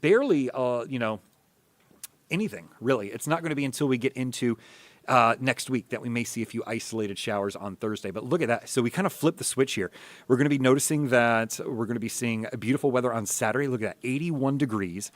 barely, anything, really. It's not going to be until we get into next week that we may see a few isolated showers on Thursday. But look at that. So we kind of flipped the switch here. We're going to be noticing that we're going to be seeing beautiful weather on Saturday. Look at that, 81 degrees.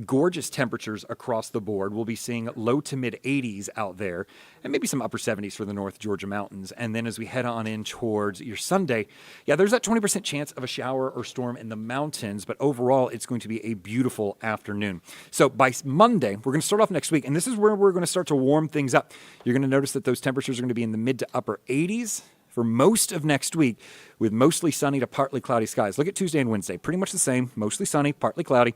Gorgeous temperatures across the board. We'll be seeing low to mid 80s out there and maybe some upper 70s for the North Georgia mountains. And then as we head on in towards your Sunday, there's that 20% chance of a shower or storm in the mountains, but overall it's going to be a beautiful afternoon. So by Monday, we're going to start off next week, and this is where we're going to start to warm things up. You're going to notice that those temperatures are going to be in the mid to upper 80s for most of next week, with mostly sunny to partly cloudy skies. Look at Tuesday and Wednesday. Pretty much the same. Mostly sunny, partly cloudy.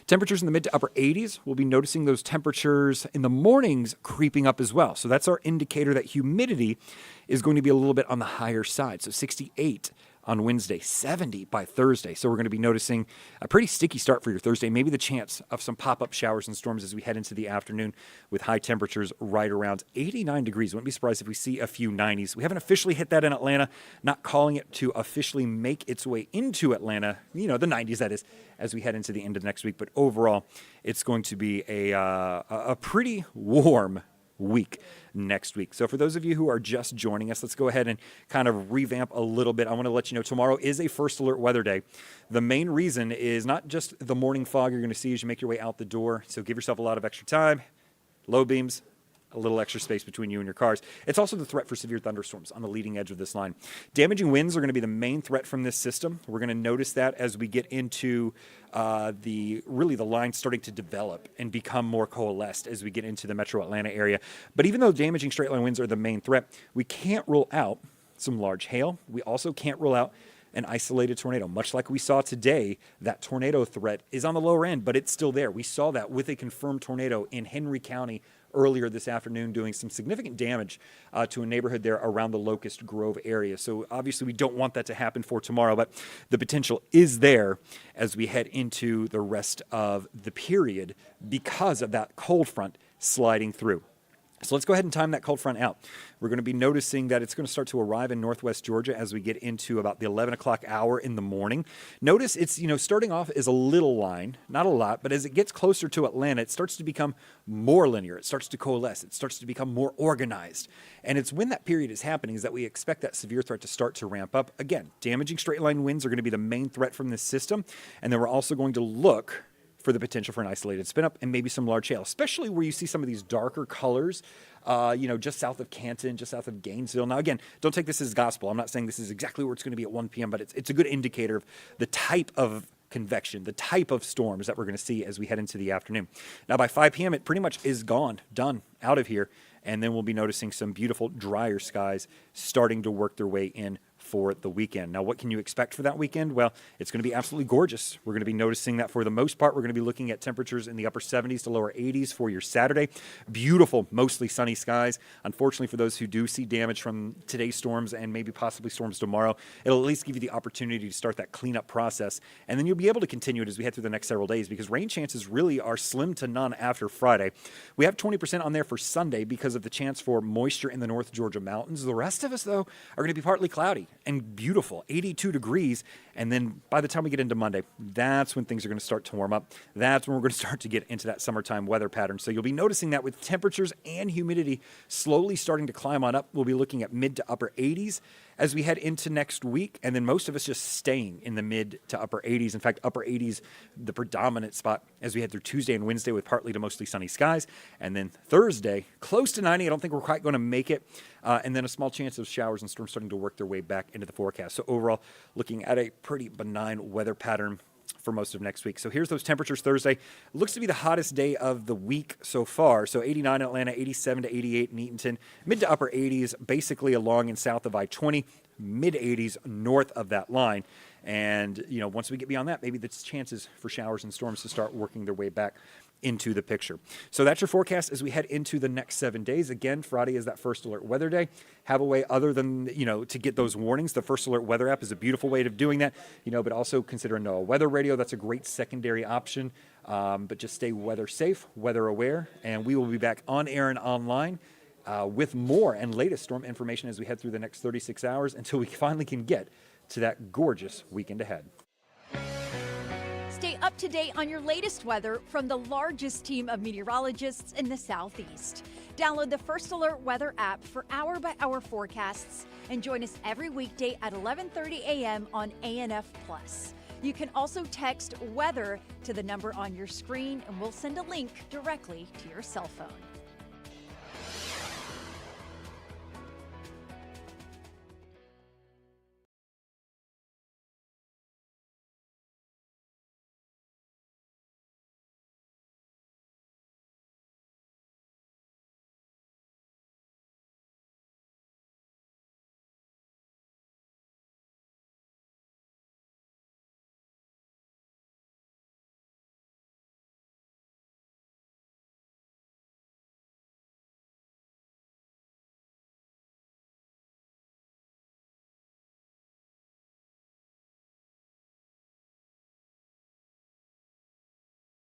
Temperatures in the mid to upper 80s. We'll be noticing those temperatures in the mornings creeping up as well. So that's our indicator that humidity is going to be a little bit on the higher side. So 68 on Wednesday, 70 by Thursday. So we're going to be noticing a pretty sticky start for your Thursday, maybe the chance of some pop-up showers and storms as we head into the afternoon with high temperatures right around 89 degrees. Wouldn't be surprised if we see a few 90s. We haven't officially hit that in Atlanta, not calling it to officially make its way into Atlanta, the 90s that is, as we head into the end of next week. But overall, it's going to be a pretty warm week next week. So for those of you who are just joining us, let's go ahead and kind of revamp a little bit. I want to let you know tomorrow is a first alert weather day. The main reason is not just the morning fog you're going to see as you make your way out the door. So give yourself a lot of extra time, low beams, a little extra space between you and your cars. It's also the threat for severe thunderstorms on the leading edge of this line. Damaging winds are going to be the main threat from this system. We're going to notice that as we get into the line starting to develop and become more coalesced as we get into the metro Atlanta area. But even though damaging straight line winds are the main threat, we can't rule out some large hail. We also can't rule out an isolated tornado. Much like we saw today, that tornado threat is on the lower end, but it's still there. We saw that with a confirmed tornado in Henry County earlier this afternoon, doing some significant damage to a neighborhood there around the Locust Grove area. So obviously we don't want that to happen for tomorrow, but the potential is there as we head into the rest of the period because of that cold front sliding through. So let's go ahead and time that cold front out. We're going to be noticing that it's going to start to arrive in northwest Georgia as we get into about the 11 o'clock hour in the morning. Notice it's, starting off as a little line, not a lot, but as it gets closer to Atlanta, it starts to become more linear. It starts to coalesce. It starts to become more organized. And it's when that period is happening is that we expect that severe threat to start to ramp up. Again, damaging straight line winds are going to be the main threat from this system. And then we're also going to look for the potential for an isolated spin-up and maybe some large hail, especially where you see some of these darker colors, just south of Canton, just south of Gainesville. Now, again, don't take this as gospel. I'm not saying this is exactly where it's going to be at 1 p.m., but it's a good indicator of the type of convection, the type of storms that we're going to see as we head into the afternoon. Now, by 5 p.m., it pretty much is gone, done, out of here, and then we'll be noticing some beautiful, drier skies starting to work their way in for the weekend. Now, what can you expect for that weekend? Well, it's going to be absolutely gorgeous. We're going to be noticing that for the most part, we're going to be looking at temperatures in the upper 70s to lower 80s for your Saturday. Beautiful, mostly sunny skies. Unfortunately, for those who do see damage from today's storms and maybe possibly storms tomorrow, it'll at least give you the opportunity to start that cleanup process. And then you'll be able to continue it as we head through the next several days because rain chances really are slim to none after Friday. We have 20% on there for Sunday because of the chance for moisture in the North Georgia mountains. The rest of us, though, are going to be partly cloudy and beautiful, 82 degrees. And then by the time we get into Monday, that's when things are going to start to warm up. That's when we're going to start to get into that summertime weather pattern. So you'll be noticing that with temperatures and humidity slowly starting to climb on up. We'll be looking at mid to upper 80s as we head into next week. And then most of us just staying in the mid to upper 80s. In fact, upper 80s, the predominant spot as we head through Tuesday and Wednesday with partly to mostly sunny skies. And then Thursday, close to 90. I don't think we're quite going to make it. And then a small chance of showers and storms starting to work their way back into the forecast. So overall, looking at a pretty benign weather pattern for most of next week. So here's those temperatures Thursday. Looks to be the hottest day of the week so far. So 89 in Atlanta, 87 to 88 in Eatonton, mid to upper 80s, basically along and south of I-20, mid 80s north of that line. And, once we get beyond that, maybe the chances for showers and storms to start working their way back into the picture. So that's your forecast as we head into the next 7 days. Again, Friday is that first alert weather day. Have a way other than, to get those warnings. The first alert weather app is a beautiful way of doing that, but also consider a NOAA weather radio. That's a great secondary option. But just stay weather safe, weather aware, and we will be back on air and online with more and latest storm information as we head through the next 36 hours until we finally can get to that gorgeous weekend ahead. Stay up up to date on your latest weather from the largest team of meteorologists in the Southeast. Download the First Alert Weather app for hour-by-hour forecasts and join us every weekday at 11:30 a.m. on ANF+. You can also text WEATHER to the number on your screen, and we'll send a link directly to your cell phone.